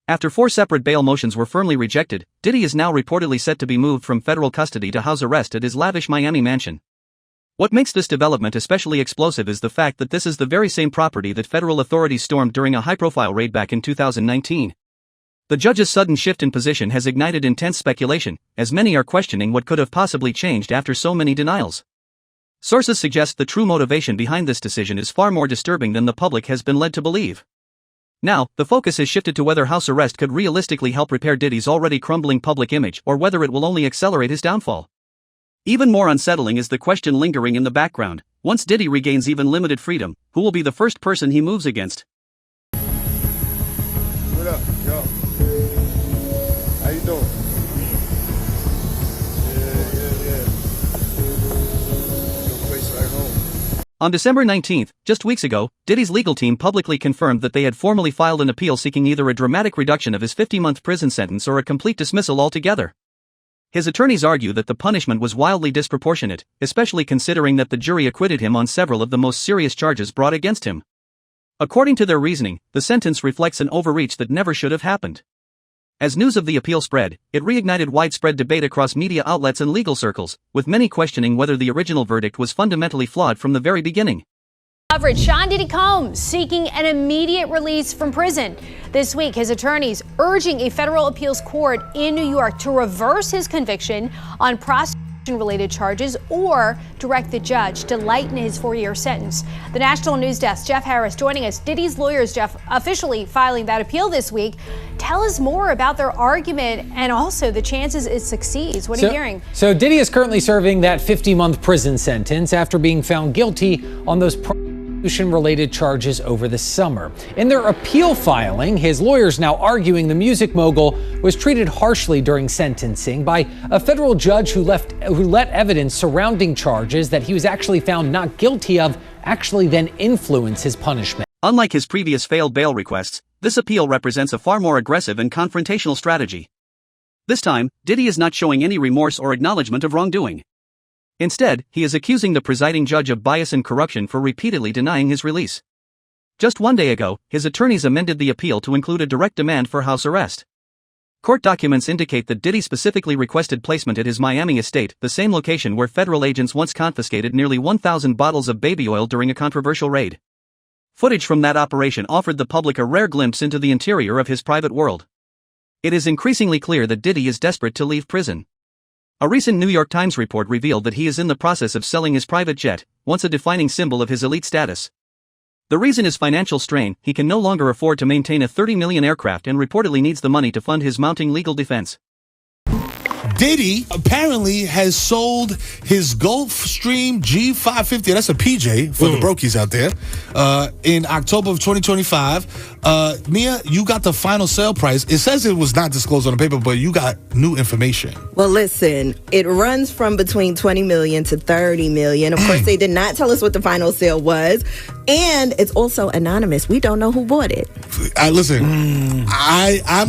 After 4 separate bail motions were firmly rejected, Diddy is now reportedly set to be moved from federal custody to house arrest at his lavish Miami mansion. What makes this development especially explosive is the fact that this is the very same property that federal authorities stormed during a high-profile raid back in 2019. The judge's sudden shift in position has ignited intense speculation, as many are questioning what could have possibly changed after so many denials. Sources suggest the true motivation behind this decision is far more disturbing than the public has been led to believe. Now, the focus has shifted to whether house arrest could realistically help repair Diddy's already crumbling public image or whether it will only accelerate his downfall. Even more unsettling is the question lingering in the background: once Diddy regains even limited freedom, who will be the first person he moves against? What up, yo? How you doing? Yeah. Your place right home. On December 19, just weeks ago, Diddy's legal team publicly confirmed that they had formally filed an appeal seeking either a dramatic reduction of his 50-month prison sentence or a complete dismissal altogether. His attorneys argue that the punishment was wildly disproportionate, especially considering that the jury acquitted him on several of the most serious charges brought against him. According to their reasoning, the sentence reflects an overreach that never should have happened. As news of the appeal spread, it reignited widespread debate across media outlets and legal circles, with many questioning whether the original verdict was fundamentally flawed from the very beginning. Coverage. Sean Diddy Combs seeking an immediate release from prison. This week, his attorneys urging a federal appeals court in New York to reverse his conviction on prostitution-related charges or direct the judge to lighten his 4-year sentence. The National News Desk, Jeff Harris, joining us. Diddy's lawyers, Jeff, officially filing that appeal this week. Tell us more about their argument and also the chances it succeeds. What are you hearing? So Diddy is currently serving that 50-month prison sentence after being found guilty on those prostitution-related charges over the summer. In their appeal filing, his lawyers now arguing the music mogul was treated harshly during sentencing by a federal judge who let evidence surrounding charges that he was actually found not guilty of actually then influence his punishment. Unlike his previous failed bail requests, this appeal represents a far more aggressive and confrontational strategy. This time, Diddy is not showing any remorse or acknowledgement of wrongdoing. Instead, he is accusing the presiding judge of bias and corruption for repeatedly denying his release. Just 1 day ago, his attorneys amended the appeal to include a direct demand for house arrest. Court documents indicate that Diddy specifically requested placement at his Miami estate, the same location where federal agents once confiscated nearly 1,000 bottles of baby oil during a controversial raid. Footage from that operation offered the public a rare glimpse into the interior of his private world. It is increasingly clear that Diddy is desperate to leave prison. A recent New York Times report revealed that he is in the process of selling his private jet, once a defining symbol of his elite status. The reason is financial strain. He can no longer afford to maintain a $30 million aircraft and reportedly needs the money to fund his mounting legal defense. Diddy apparently has sold his Gulfstream G550, that's a PJ for the brokies out there, in October of 2025. Mia, you got the final sale price. It says it was not disclosed on the paper, but you got new information. Well, listen, it runs from between $20 million to $30 million. Of course, they did not tell us what the final sale was. And it's also anonymous. We don't know who bought it. I'm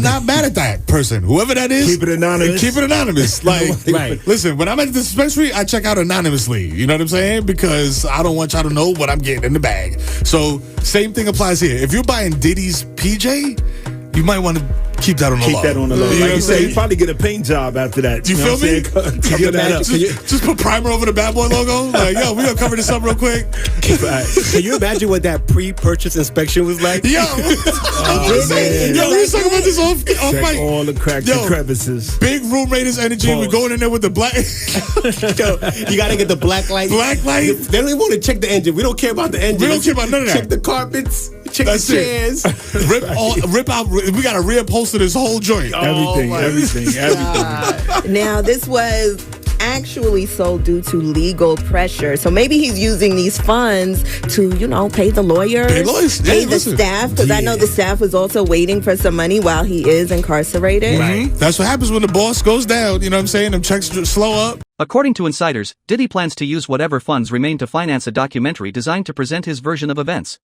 not mad at that person. Whoever that is. Keep it anonymous. Keep it anonymous. Like, Right. Listen, when I'm at the dispensary, I check out anonymously. You know what I'm saying? Because I don't want y'all to know what I'm getting in the bag. So, same thing applies here. If you're buying Diddy's PJ, you might want to keep that on the low. Keep that on the low. You know Like you said, saying? you probably get a paint job after that. You feel me? Cover that up. Just put primer over the Bad Boy logo. Like, yo, we gonna cover this up real quick. Can you imagine what that pre-purchase inspection was like? Yo, man. Yo, we was talking about this off Check mic. all the cracks and crevices. Big Room Raiders energy. We're going in there with the black. Yo, you gotta get the black light. Black light. They don't even want to check the engine. We don't care about the engine. We don't care about none of that. Check the carpets. Check That's the chairs. Rip out. We gotta reupholster this whole joint. Everything. Now, this was actually sold due to legal pressure. So maybe he's using these funds to, pay the lawyers, Pay lawyers. pay Yeah, the listen. staff, because I know the staff was also waiting for some money while he is incarcerated. Right. That's what happens when the boss goes down. You know what I'm saying? Them checks slow up. According to insiders, Diddy plans to use whatever funds remain to finance a documentary designed to present his version of events.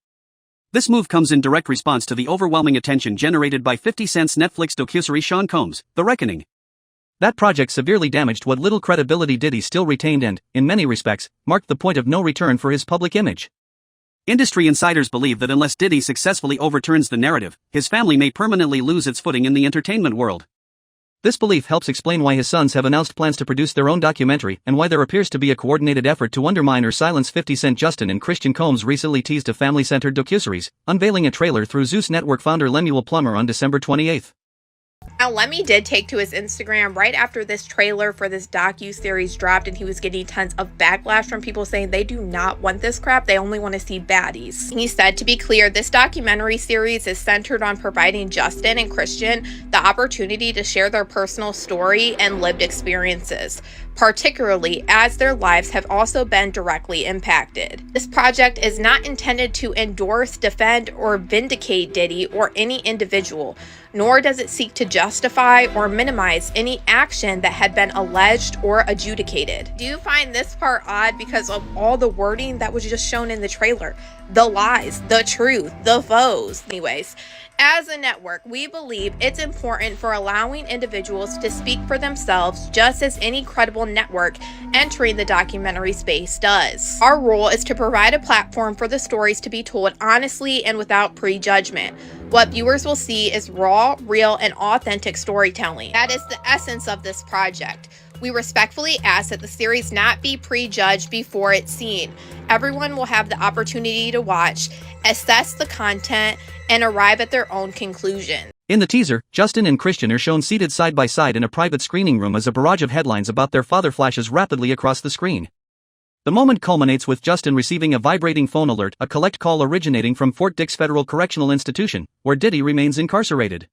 This move comes in direct response to the overwhelming attention generated by 50 Cent's Netflix docuseries Sean Combs, The Reckoning. That project severely damaged what little credibility Diddy still retained and, in many respects, marked the point of no return for his public image. Industry insiders believe that unless Diddy successfully overturns the narrative, his family may permanently lose its footing in the entertainment world. This belief helps explain why his sons have announced plans to produce their own documentary and why there appears to be a coordinated effort to undermine or silence 50 Cent. Justin and Christian Combs recently teased a family-centered docuseries, unveiling a trailer through Zeus Network founder Lemuel Plummer on December 28. Now, Lemmy did take to his Instagram right after this trailer for this docu-series dropped, and he was getting tons of backlash from people saying they do not want this crap, they only want to see baddies. He said, to be clear, this documentary series is centered on providing Justin and Christian the opportunity to share their personal story and lived experiences, particularly as their lives have also been directly impacted. This project is not intended to endorse, defend, or vindicate Diddy or any individual, nor does it seek to justify or minimize any action that had been alleged or adjudicated. Do you find this part odd because of all the wording that was just shown in the trailer? The lies, the truth, the foes. Anyways, as a network, we believe it's important for allowing individuals to speak for themselves just as any credible network entering the documentary space does. Our role is to provide a platform for the stories to be told honestly and without prejudgment. What viewers will see is raw, real, and authentic storytelling. That is the essence of this project. We respectfully ask that the series not be prejudged before it's seen. Everyone will have the opportunity to watch, assess the content, and arrive at their own conclusion. In the teaser, Justin and Christian are shown seated side by side in a private screening room as a barrage of headlines about their father flashes rapidly across the screen. The moment culminates with Justin receiving a vibrating phone alert, a collect call originating from Fort Dix Federal Correctional Institution, where Diddy remains incarcerated.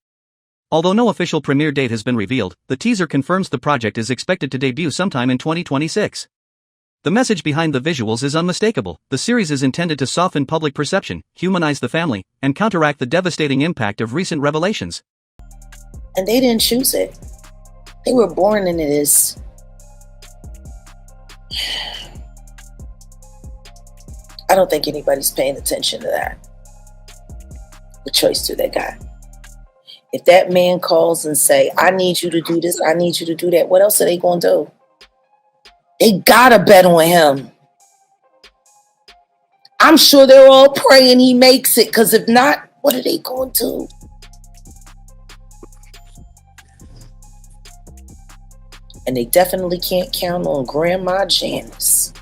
Although no official premiere date has been revealed, the teaser confirms the project is expected to debut sometime in 2026. The message behind the visuals is unmistakable. The series is intended to soften public perception, humanize the family, and counteract the devastating impact of recent revelations. And they didn't choose it. They were born into this. I don't think anybody's paying attention to that. The choice that they got. If that man calls and say, I need you to do this, I need you to do that, what else are they going to do? They gotta bet on him. I'm sure they're all praying he makes it, because if not, what are they going to do? And they definitely can't count on Grandma Janice.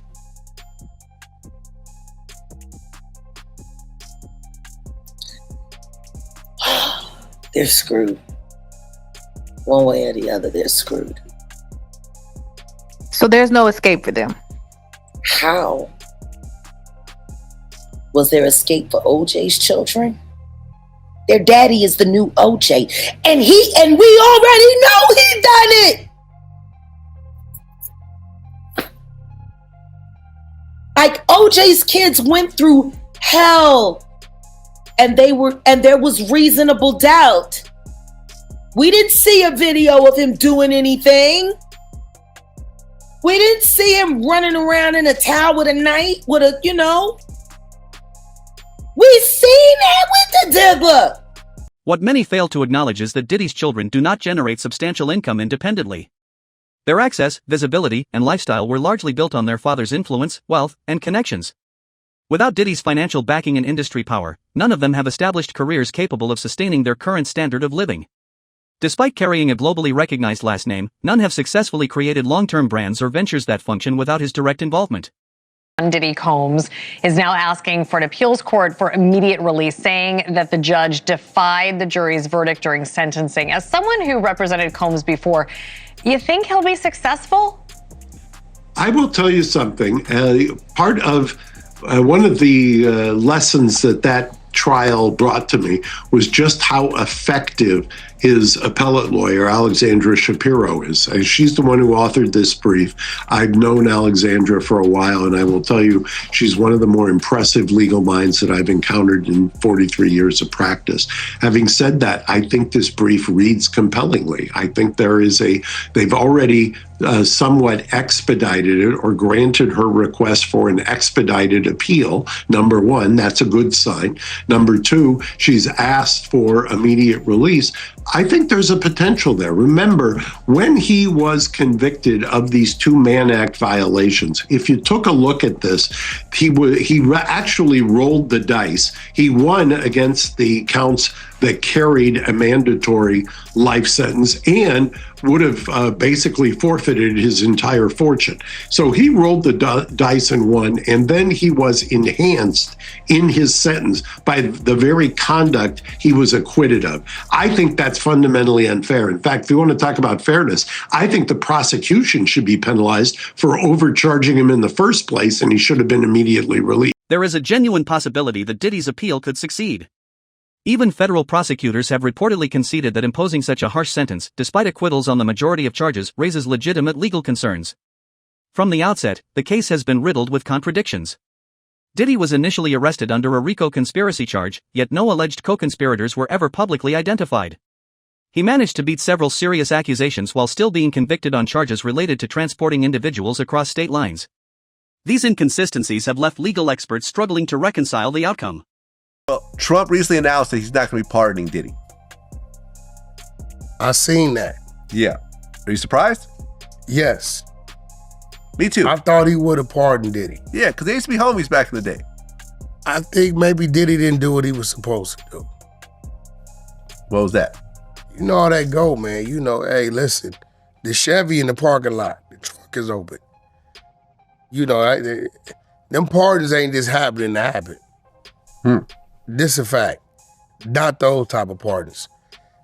They're screwed. One way or the other, they're screwed. So there's no escape for them. How? Was there escape for OJ's children? Their daddy is the new OJ. And we already know he done it. Like OJ's kids went through hell. And there was reasonable doubt. We didn't see a video of him doing anything. We didn't see him running around in a towel with a knife, We seen that with the Dipper. What many fail to acknowledge is that Diddy's children do not generate substantial income independently. Their access, visibility, and lifestyle were largely built on their father's influence, wealth, and connections. Without Diddy's financial backing and industry power, none of them have established careers capable of sustaining their current standard of living. Despite carrying a globally recognized last name, none have successfully created long-term brands or ventures that function without his direct involvement. Diddy Combs is now asking for an appeals court for immediate release, saying that the judge defied the jury's verdict during sentencing. As someone who represented Combs before, you think he'll be successful? I will tell you something. Part of one of the lessons that trial brought to me was just how effective his appellate lawyer, Alexandra Shapiro, is. She's the one who authored this brief. I've known Alexandra for a while, and I will tell you, she's one of the more impressive legal minds that I've encountered in 43 years of practice. Having said that, I think this brief reads compellingly. I think they've already somewhat expedited it or granted her request for an expedited appeal. Number one, that's a good sign. Number two, she's asked for immediate release. I think there's a potential there. Remember, when he was convicted of these two Mann Act violations, if you took a look at this, he actually rolled the dice. He won against the counts that carried a mandatory life sentence and would have basically forfeited his entire fortune. So he rolled the dice and won, and then he was enhanced in his sentence by the very conduct he was acquitted of. I think that's fundamentally unfair. In fact, if you want to talk about fairness, I think the prosecution should be penalized for overcharging him in the first place, and he should have been immediately released. There is a genuine possibility that Diddy's appeal could succeed. Even federal prosecutors have reportedly conceded that imposing such a harsh sentence, despite acquittals on the majority of charges, raises legitimate legal concerns. From the outset, the case has been riddled with contradictions. Diddy was initially arrested under a RICO conspiracy charge, yet no alleged co-conspirators were ever publicly identified. He managed to beat several serious accusations while still being convicted on charges related to transporting individuals across state lines. These inconsistencies have left legal experts struggling to reconcile the outcome. Well, Trump recently announced that he's not going to be pardoning Diddy. I seen that. Yeah. Are you surprised? Yes. Me too. I thought he would have pardoned Diddy. Yeah, because they used to be homies back in the day. I think maybe Diddy didn't do what he was supposed to do. What was that? You know how that go, man. You know, hey, listen, the Chevy in the parking lot, the trunk is open. You know, them pardons ain't just happening to happen. This a fact. Not those type of pardons.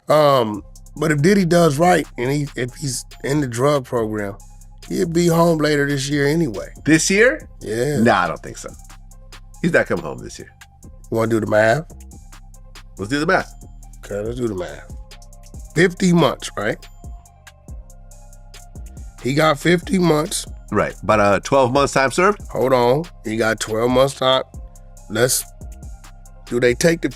But if Diddy does right, and if he's in the drug program, he'll be home later this year anyway. This year? Yeah. Nah, I don't think so. He's not coming home this year. You want to do the math? Let's do the math. Okay, let's do the math. 50 months, right? He got 50 months. Right. About 12 months time served? Hold on. He got 12 months time. Do they take the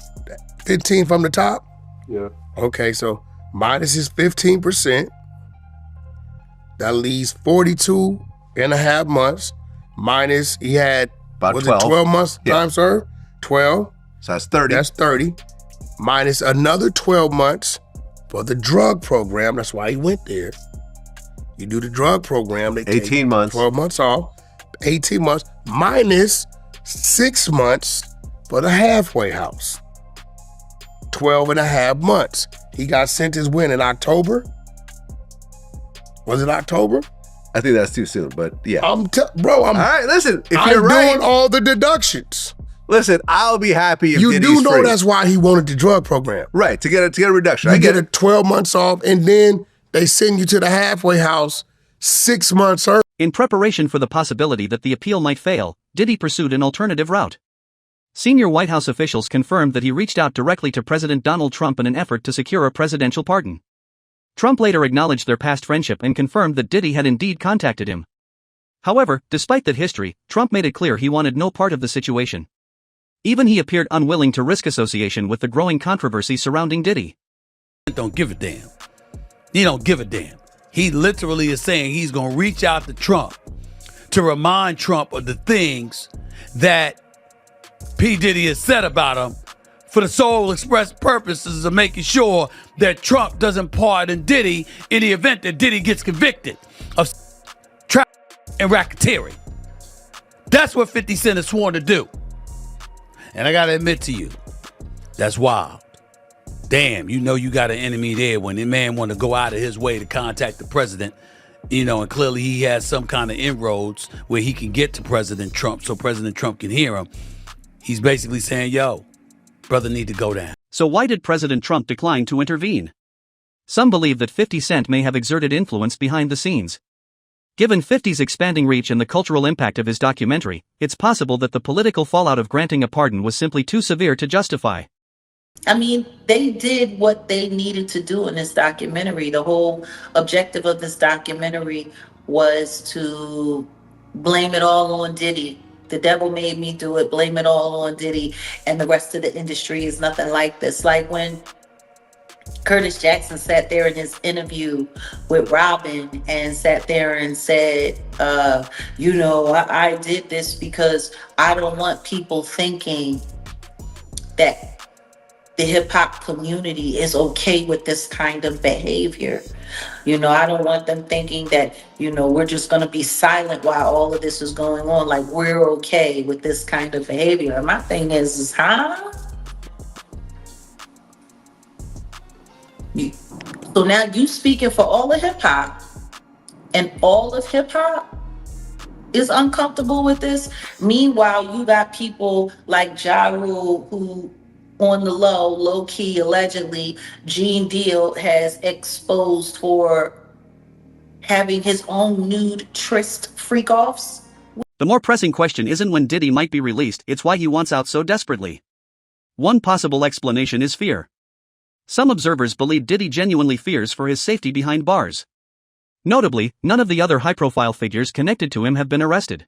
15 from the top? Yeah. Okay, so minus his 15%. That leaves 42 and a half months. Minus, he had, about was 12. It 12 months time served? 12. So that's 30. That's 30. Minus another 12 months for the drug program. That's why he went there. You do the drug program. They 18 take months. 12 months off. 18 months minus 6 months for the halfway house. 12 and a half months. He got sentenced when, in October? Was it October? I think that's too soon, but yeah. All right, listen, if I'm you're right, doing all the deductions. Listen, I'll be happy if you Diddy's do know free. That's why he wanted the drug program. Right, to get a reduction. You I get a 12 months off, and then they send you to the halfway house 6 months early. In preparation for the possibility that the appeal might fail, Diddy pursued an alternative route. Senior White House officials confirmed that he reached out directly to President Donald Trump in an effort to secure a presidential pardon. Trump later acknowledged their past friendship and confirmed that Diddy had indeed contacted him. However, despite that history, Trump made it clear he wanted no part of the situation. Even he appeared unwilling to risk association with the growing controversy surrounding Diddy. Don't give a damn. He don't give a damn. He literally is saying he's going to reach out to Trump to remind Trump of the things that P. Diddy has said about him for the sole express purposes of making sure that Trump doesn't pardon Diddy in the event that Diddy gets convicted of trafficking and racketeering. That's what 50 Cent is sworn to do. And I got to admit to you, that's wild. Damn, you know you got an enemy there when the man want to go out of his way to contact the president, you know, and clearly he has some kind of inroads where he can get to President Trump so President Trump can hear him. He's basically saying, yo, brother need to go down. So why did President Trump decline to intervene? Some believe that 50 Cent may have exerted influence behind the scenes. Given 50's expanding reach and the cultural impact of his documentary, it's possible that the political fallout of granting a pardon was simply too severe to justify. I mean, they did what they needed to do in this documentary. The whole objective of this documentary was to blame it all on Diddy. The devil made me do it, blame it all on Diddy, and the rest of the industry is nothing like this. Like when Curtis Jackson sat there in his interview with Robin and sat there and said, I did this because I don't want people thinking that the hip hop community is okay with this kind of behavior. You know, I don't want them thinking that, you know, we're just going to be silent while all of this is going on. Like, we're okay with this kind of behavior. And my thing is huh? So now you speaking for all of hip hop, and all of hip hop is uncomfortable with this. Meanwhile, you got people like Ja Rule who, on the low key, allegedly, Gene Deal has exposed for having his own nude tryst freak offs. The more pressing question isn't when Diddy might be released, it's why he wants out so desperately. One possible explanation is fear. Some observers believe Diddy genuinely fears for his safety behind bars. Notably, none of the other high-profile figures connected to him have been arrested.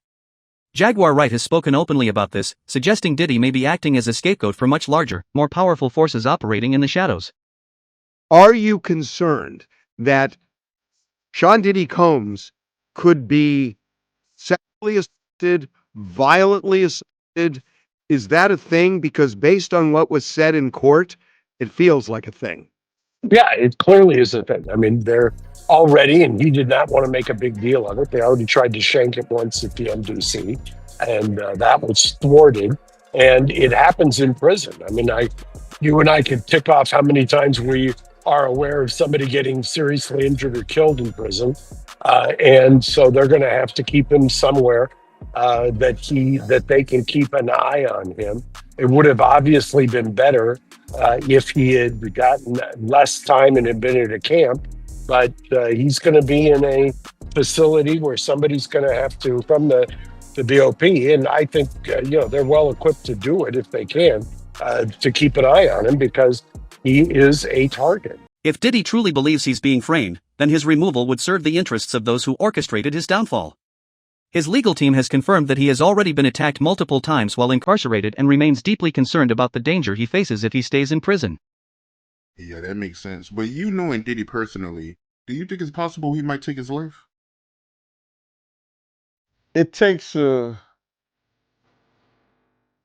Jaguar Wright has spoken openly about this, suggesting Diddy may be acting as a scapegoat for much larger, more powerful forces operating in the shadows. Are you concerned that Sean Diddy Combs could be sexually assaulted, violently assaulted? Is that a thing? Because based on what was said in court, it feels like a thing. Yeah, it clearly is a thing. I mean, they're already, and he did not want to make a big deal of it. They already tried to shank it once at the MDC, and that was thwarted. And it happens in prison. I mean, you and I could tick off how many times we are aware of somebody getting seriously injured or killed in prison, and so they're going to have to keep him somewhere that they can keep an eye on him. It would have obviously been better if he had gotten less time and had been at a camp, but he's going to be in a facility where somebody's going to have to, from the BOP, and I think they're well equipped to do it if they can, to keep an eye on him because he is a target. If Diddy truly believes he's being framed, then his removal would serve the interests of those who orchestrated his downfall. His legal team has confirmed that he has already been attacked multiple times while incarcerated and remains deeply concerned about the danger he faces if he stays in prison. Yeah, that makes sense. But you knowing Diddy personally, do you think it's possible he might take his life? It takes a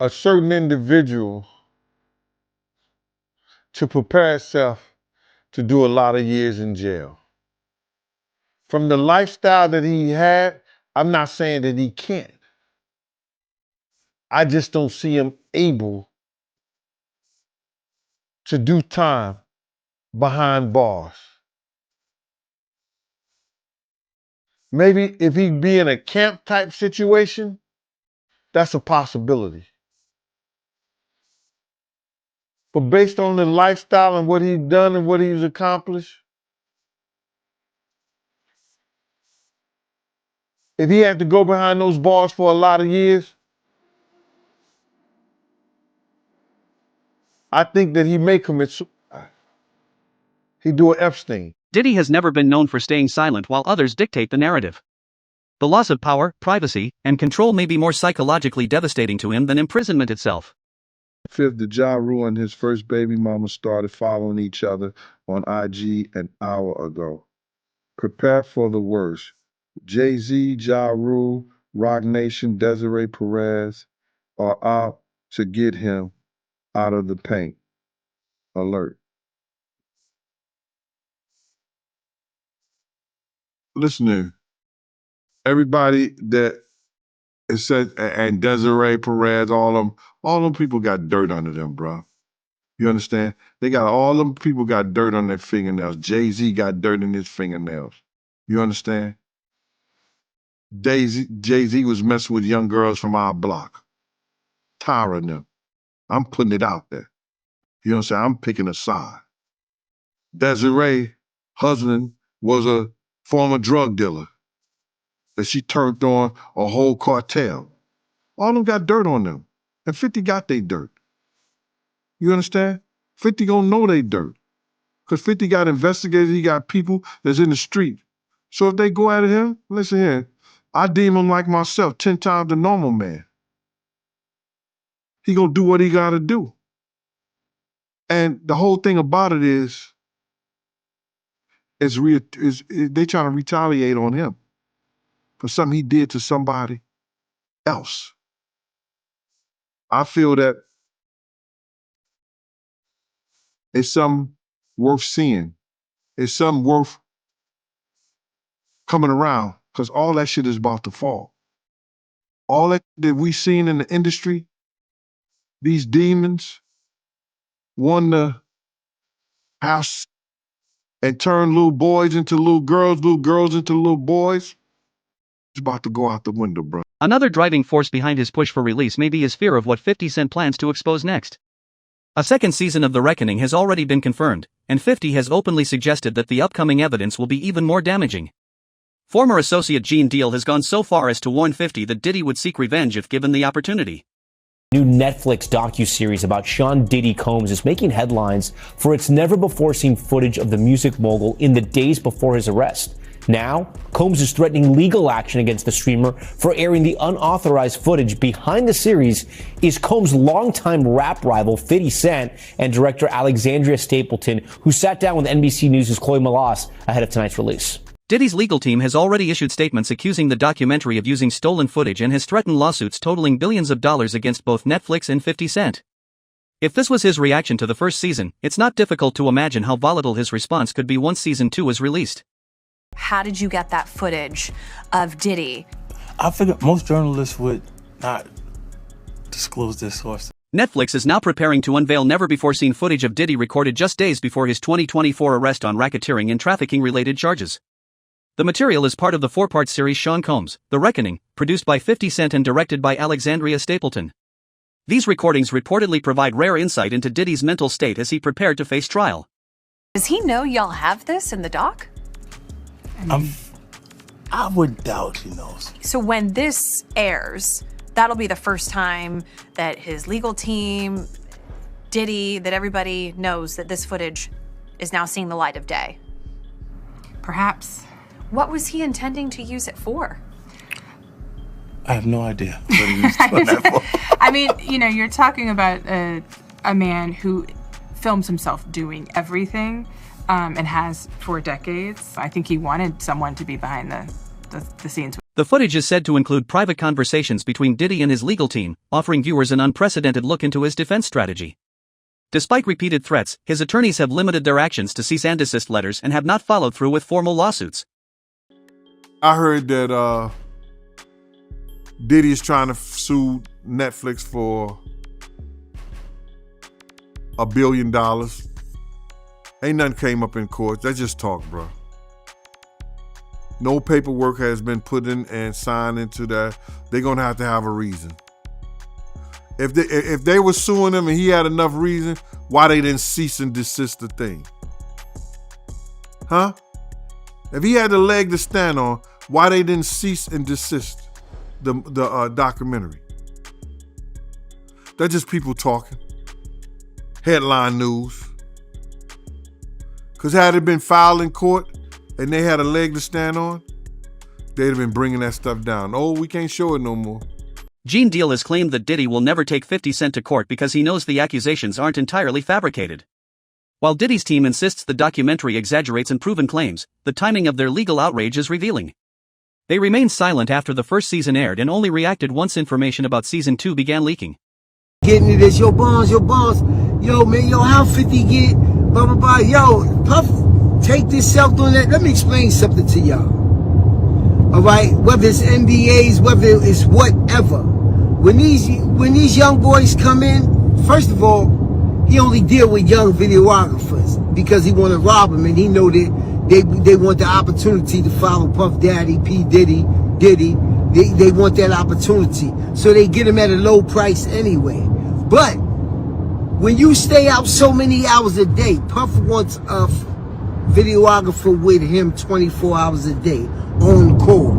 certain individual to prepare itself to do a lot of years in jail. From the lifestyle that he had, I'm not saying that he can't. I just don't see him able to do time behind bars. Maybe if he'd be in a camp type situation, that's a possibility. But based on the lifestyle and what he's done and what he's accomplished, if he had to go behind those bars for a lot of years, I think that he may commit suicide. He'd do an Epstein. Diddy has never been known for staying silent while others dictate the narrative. The loss of power, privacy, and control may be more psychologically devastating to him than imprisonment itself. Fifth, the Ja Rule and his first baby mama started following each other on IG an hour ago. Prepare for the worst. Jay-Z, Ja Rule, Roc Nation, Desiree Perez are out to get him out of the paint. Alert. Listen, everybody that it said, and Desiree Perez, all them people got dirt under them, bro. You understand? All them people got dirt on their fingernails. Jay-Z got dirt in his fingernails. You understand? Jay-Z was messing with young girls from our block. Tiring them. I'm putting it out there. You know what I'm saying? I'm picking a side. Desiree, husband, was a former drug dealer that she turned on a whole cartel. All of them got dirt on them. And 50 got they dirt. You understand? 50 gonna know they dirt. Because 50 got investigators, he got people that's in the street. So if they go at him, listen here, I deem him like myself, 10 times the normal man. He gonna do what he gotta do. And the whole thing about it is they trying to retaliate on him for something he did to somebody else. I feel that It's something worth seeing. It's something worth coming around, because all that shit is about to fall. All that we seen in the industry, these demons won the house and turn little boys into little girls into little boys. It's about to go out the window, bro. Another driving force behind his push for release may be his fear of what 50 Cent plans to expose next. A second season of The Reckoning has already been confirmed, and 50 has openly suggested that the upcoming evidence will be even more damaging. Former associate Gene Deal has gone so far as to warn 50 that Diddy would seek revenge if given the opportunity. New Netflix docuseries about Sean Diddy Combs is making headlines for its never-before-seen footage of the music mogul in the days before his arrest. Now, Combs is threatening legal action against the streamer for airing the unauthorized footage. Behind the series is Combs' longtime rap rival 50 Cent and director Alexandria Stapleton, who sat down with NBC News' Chloe Malas ahead of tonight's release. Diddy's legal team has already issued statements accusing the documentary of using stolen footage and has threatened lawsuits totaling billions of dollars against both Netflix and 50 Cent. If this was his reaction to the first season, it's not difficult to imagine how volatile his response could be once season 2 is released. How did you get that footage of Diddy? I figured most journalists would not disclose their source. Netflix is now preparing to unveil never-before-seen footage of Diddy recorded just days before his 2024 arrest on racketeering and trafficking-related charges. The material is part of the 4-part series Sean Combs, The Reckoning, produced by 50 Cent and directed by Alexandria Stapleton. These recordings reportedly provide rare insight into Diddy's mental state as he prepared to face trial. Does he know y'all have this in the doc? I would doubt he knows. So when this airs, that'll be the first time that his legal team, Diddy, that everybody knows that this footage is now seeing the light of day. Perhaps. What was he intending to use it for? I have no idea what he was doing that for. I mean, you know, you're talking about a man who films himself doing everything and has for decades. I think he wanted someone to be behind the scenes. The footage is said to include private conversations between Diddy and his legal team, offering viewers an unprecedented look into his defense strategy. Despite repeated threats, his attorneys have limited their actions to cease and desist letters and have not followed through with formal lawsuits. I heard that Diddy is trying to sue Netflix for $1 billion. Ain't nothing came up in court. That's just talk, bro. No paperwork has been put in and signed into that. They're gonna have to have a reason. If they were suing him and he had enough reason, why they didn't cease and desist the thing? Huh? If he had a leg to stand on, why they didn't cease and desist the documentary? That's just people talking. Headline news. Because had it been filed in court and they had a leg to stand on, they'd have been bringing that stuff down. Oh, we can't show it no more. Gene Deal has claimed that Diddy will never take 50 Cent to court because he knows the accusations aren't entirely fabricated. While Diddy's team insists the documentary exaggerates unproven claims, the timing of their legal outrage is revealing. They remained silent after the first season aired and only reacted once information about season 2 began leaking. Getting it as your boss. Yo, man, yo, how 50 get, blah, blah, blah. Yo, Puff, take this self doing that. Let me explain something to y'all. All right, whether it's NBAs, whether it's whatever. When these young boys come in, first of all, he only deal with young videographers because he want to rob them, and he know that they want the opportunity to follow Puff Daddy, P. Diddy. They want that opportunity, so they get him at a low price anyway. But when you stay out so many hours a day, Puff wants a videographer with him 24 hours a day on call.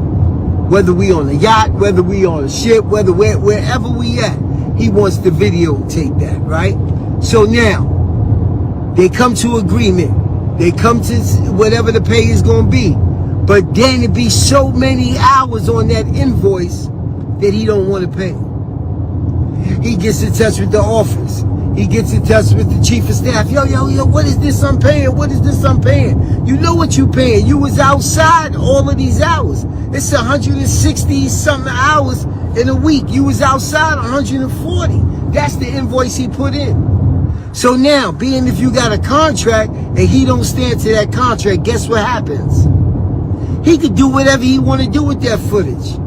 Whether we on a yacht, whether we on a ship, wherever we at, he wants to videotape that, right? So now, they come to agreement. They come to whatever the pay is going to be. But then it be so many hours on that invoice that he don't want to pay. He gets in touch with the office. He gets in touch with the chief of staff. Yo, what is this I'm paying? What is this I'm paying? You know what you paying. You was outside all of these hours. It's 160 something hours in a week. You was outside 140. That's the invoice he put in. So now, being if you got a contract and he don't stand to that contract, guess what happens? He could do whatever he want to do with that footage.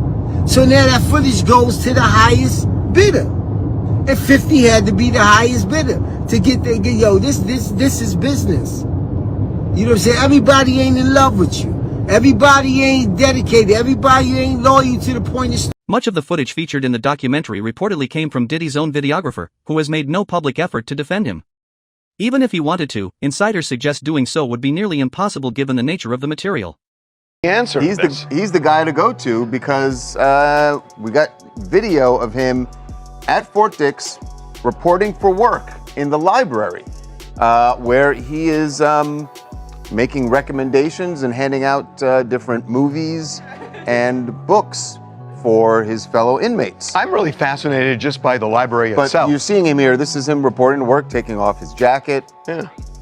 So now that footage goes to the highest bidder. And 50 had to be the highest bidder to get the, yo, this is business. You know what I'm saying? Everybody ain't in love with you. Everybody ain't dedicated. Everybody ain't loyal to the point of... Much of the footage featured in the documentary reportedly came from Diddy's own videographer, who has made no public effort to defend him. Even if he wanted to, insiders suggest doing so would be nearly impossible given the nature of the material. Answer. He's the guy to go to because we got video of him at Fort Dix reporting for work in the library, where he is making recommendations and handing out different movies and books for his fellow inmates. I'm really fascinated just by the library But itself. you're seeing him here. This is him reporting to work, taking off his jacket,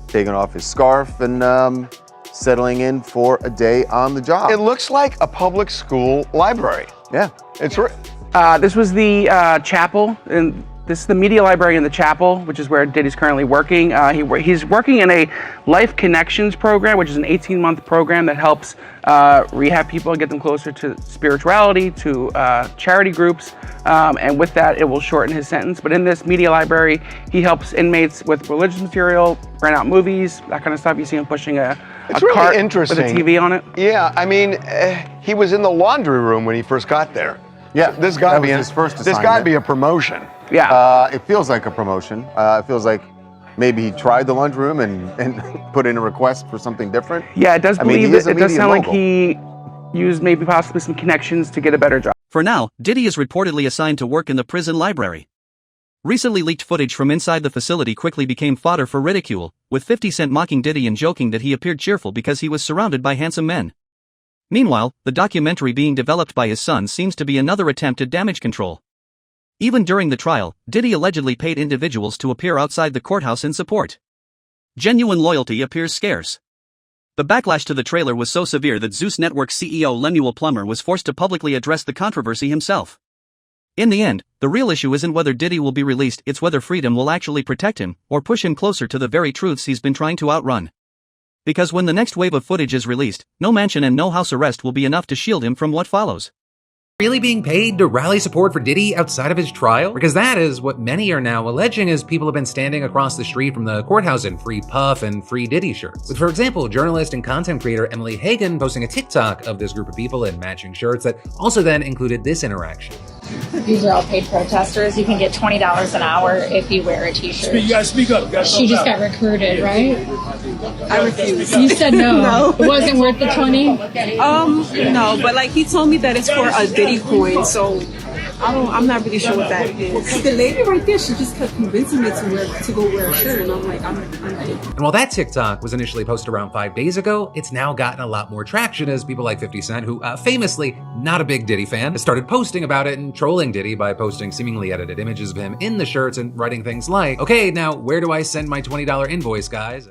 taking off his scarf, and settling in for a day on the job. It looks like a public school library. Yeah. It's this was the chapel, and this is the media library in the chapel, which is where Diddy's currently working. He's working in a Life Connections program, which is an 18-month program that helps rehab people, get them closer to spirituality, to charity groups, and with that, it will shorten his sentence. But in this media library, he helps inmates with religious material, rent out movies, that kind of stuff. You see him pushing a really cart interesting with a TV on it. Yeah, I mean, he was in the laundry room when he first got there. Yeah, so this got to be his first This got to assignment. be a promotion. Yeah. It feels like a promotion. It feels like maybe he tried the lunchroom and put in a request for something different. Yeah, it does believe it it does sound like he used maybe possibly some connections to get a better job. For now, Diddy is reportedly assigned to work in the prison library. Recently leaked footage from inside the facility quickly became fodder for ridicule, with 50 Cent mocking Diddy and joking that he appeared cheerful because he was surrounded by handsome men. Meanwhile, the documentary being developed by his son seems to be another attempt at damage control. Even during the trial, Diddy allegedly paid individuals to appear outside the courthouse in support. Genuine loyalty appears scarce. The backlash to the trailer was so severe that Zeus Network CEO Lemuel Plummer was forced to publicly address the controversy himself. In the end, the real issue isn't whether Diddy will be released, it's whether freedom will actually protect him, or push him closer to the very truths he's been trying to outrun. Because when the next wave of footage is released, no mansion and no house arrest will be enough to shield him from what follows. Really being paid to rally support for Diddy outside of his trial? Because that is what many are now alleging, as people have been standing across the street from the courthouse in free Puff and free Diddy shirts. With, for example, journalist and content creator Emily Hagan posting a TikTok of this group of people in matching shirts that also then included this interaction. These are all paid protesters. You can get $20 an hour if you wear a t-shirt. You gotta speak up. She just got recruited, right? I refuse. You said no. No. It wasn't worth the 20? No, but like he told me that it's for a Diddy coin, so I'm not really sure what that is. The lady right there, she just kept convincing me to go wear a shirt, and I'm like, I'm Diddy. And while that TikTok was initially posted around 5 days ago, it's now gotten a lot more traction as people like 50 Cent, who famously not a big Diddy fan, has started posting about it and trolling Diddy by posting seemingly edited images of him in the shirts and writing things like, okay, now where do I send my $20 invoice, guys?